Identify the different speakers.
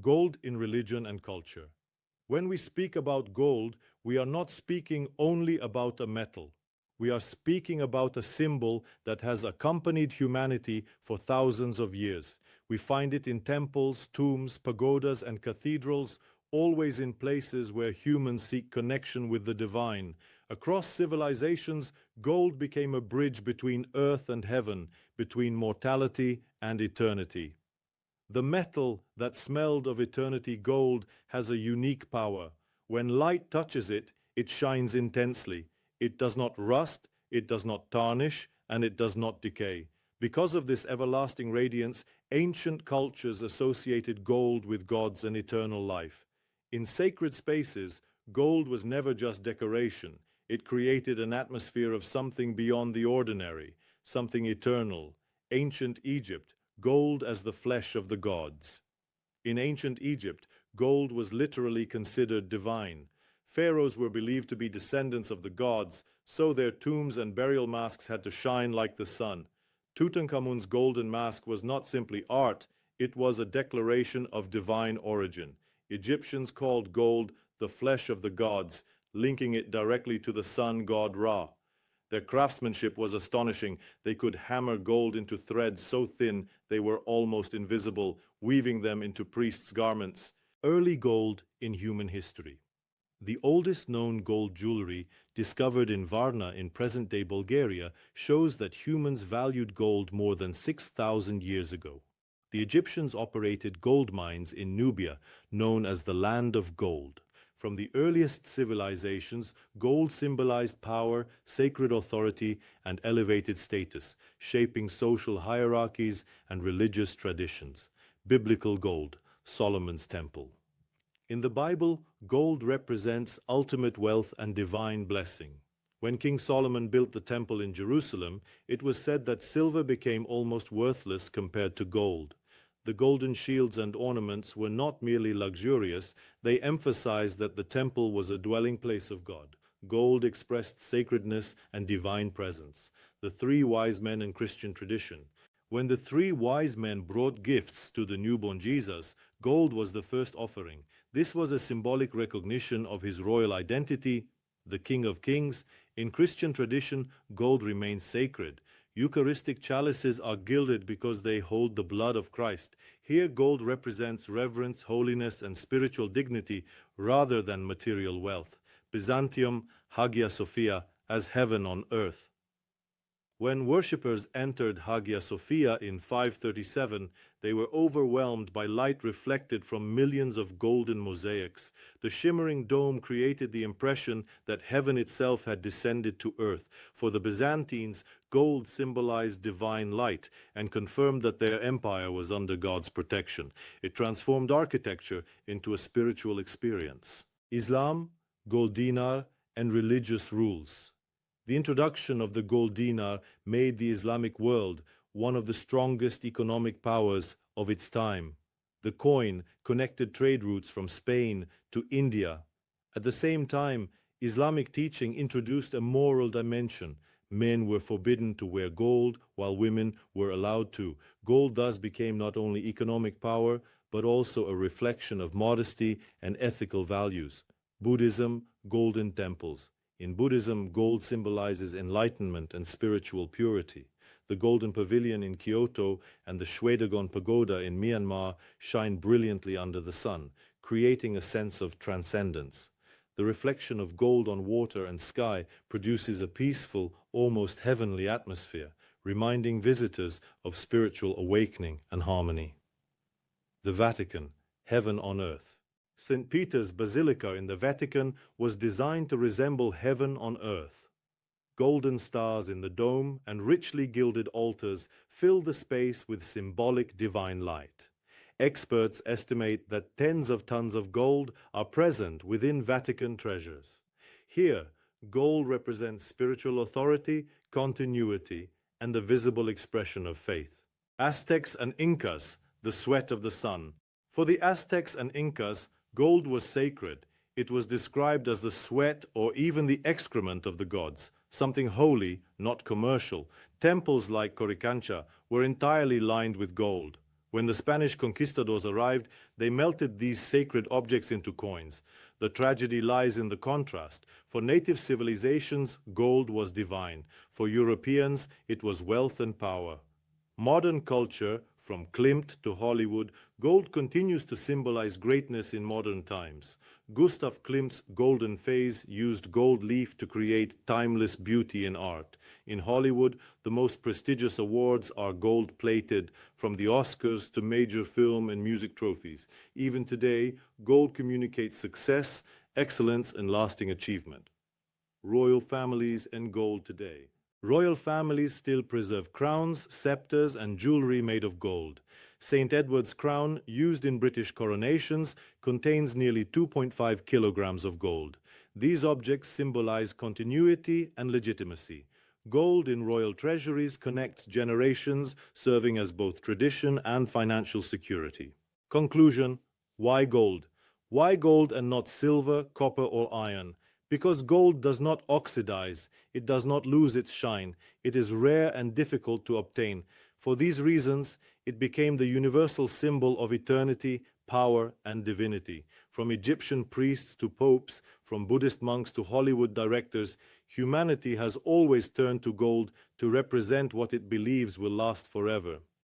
Speaker 1: Gold in religion and culture. When we speak about gold, we are not speaking only about a metal. We are speaking about a symbol that has accompanied humanity for thousands of years. We find it in temples, tombs, pagodas, and cathedrals, always in places where humans seek connection with the divine. Across civilizations, gold became a bridge between earth and heaven, between mortality and eternity. The metal that smelled of eternity, gold, has a unique power. When light touches it, it shines intensely. It does not rust, it does not tarnish, and it does not decay. Because of this everlasting radiance, ancient cultures associated gold with gods and eternal life. In sacred spaces, gold was never just decoration. It created an atmosphere of something beyond the ordinary, something eternal. Ancient Egypt, gold as the flesh of the gods. In ancient Egypt, gold was literally considered divine. Pharaohs were believed to be descendants of the gods, so their tombs and burial masks had to shine like the sun. Tutankhamun's golden mask was not simply art, it was a declaration of divine origin. Egyptians called gold the flesh of the gods, linking it directly to the sun god Ra. Their craftsmanship was astonishing. They could hammer gold into threads so thin they were almost invisible, weaving them into priests' garments. Early gold in human history. The oldest known gold jewelry, discovered in Varna in present-day Bulgaria, shows that humans valued gold more than 6,000 years ago. The Egyptians operated gold mines in Nubia, known as the Land of Gold. From the earliest civilizations, gold symbolized power, sacred authority, and elevated status, shaping social hierarchies and religious traditions. Biblical gold, Solomon's Temple. In the Bible, gold represents ultimate wealth and divine blessing. When King Solomon built the temple in Jerusalem, it was said that silver became almost worthless compared to gold. The golden shields and ornaments were not merely luxurious, they emphasized that the temple was a dwelling place of God. Gold expressed sacredness and divine presence. The three wise men in Christian tradition. When the three wise men brought gifts to the newborn Jesus, gold was the first offering. This was a symbolic recognition of his royal identity, the King of Kings. In Christian tradition, gold remains sacred. Eucharistic chalices are gilded because they hold the blood of Christ. Here, gold represents reverence, holiness, and spiritual dignity rather than material wealth. Byzantium, Hagia Sophia, as heaven on earth. When worshippers entered Hagia Sophia in 537, they were overwhelmed by light reflected from millions of golden mosaics. The shimmering dome created the impression that heaven itself had descended to earth. For the Byzantines, gold symbolized divine light and confirmed that their empire was under God's protection. It transformed architecture into a spiritual experience. Islam, gold dinar, and religious rules. The introduction of the gold dinar made the Islamic world one of the strongest economic powers of its time. The coin connected trade routes from Spain to India. At the same time, Islamic teaching introduced a moral dimension. Men were forbidden to wear gold, while women were allowed to. Gold thus became not only economic power, but also a reflection of modesty and ethical values. Buddhism, golden temples. In Buddhism, gold symbolizes enlightenment and spiritual purity. The Golden Pavilion in Kyoto and the Shwedagon Pagoda in Myanmar shine brilliantly under the sun, creating a sense of transcendence. The reflection of gold on water and sky produces a peaceful, almost heavenly atmosphere, reminding visitors of spiritual awakening and harmony. The Vatican, heaven on earth. St. Peter's Basilica in the Vatican was designed to resemble heaven on earth. Golden stars in the dome and richly gilded altars fill the space with symbolic divine light. Experts estimate that tens of tons of gold are present within Vatican treasures. Here, gold represents spiritual authority, continuity, and the visible expression of faith. Aztecs and Incas, the sweat of the sun. For the Aztecs and Incas, gold was sacred. It was described as the sweat or even the excrement of the gods, something holy, not commercial. Temples like Coricancha were entirely lined with gold. When the Spanish conquistadors arrived, they melted these sacred objects into coins. The tragedy lies in the contrast. For native civilizations, gold was divine. For Europeans, it was wealth and power. Modern culture, from Klimt to Hollywood, gold continues to symbolize greatness in modern times. Gustav Klimt's golden phase used gold leaf to create timeless beauty in art. In Hollywood, the most prestigious awards are gold-plated, from the Oscars to major film and music trophies. Even today, gold communicates success, excellence, and lasting achievement. Royal families and gold today. Royal families still preserve crowns, scepters, and jewelry made of gold. St. Edward's crown, used in British coronations, contains nearly 2.5 kilograms of gold. These objects symbolize continuity and legitimacy. Gold in royal treasuries connects generations, serving as both tradition and financial security. Conclusion: why gold? Why gold and not silver, copper, or iron? Because gold does not oxidize, it does not lose its shine, it is rare and difficult to obtain. For these reasons, it became the universal symbol of eternity, power, and divinity. From Egyptian priests to popes, from Buddhist monks to Hollywood directors, humanity has always turned to gold to represent what it believes will last forever.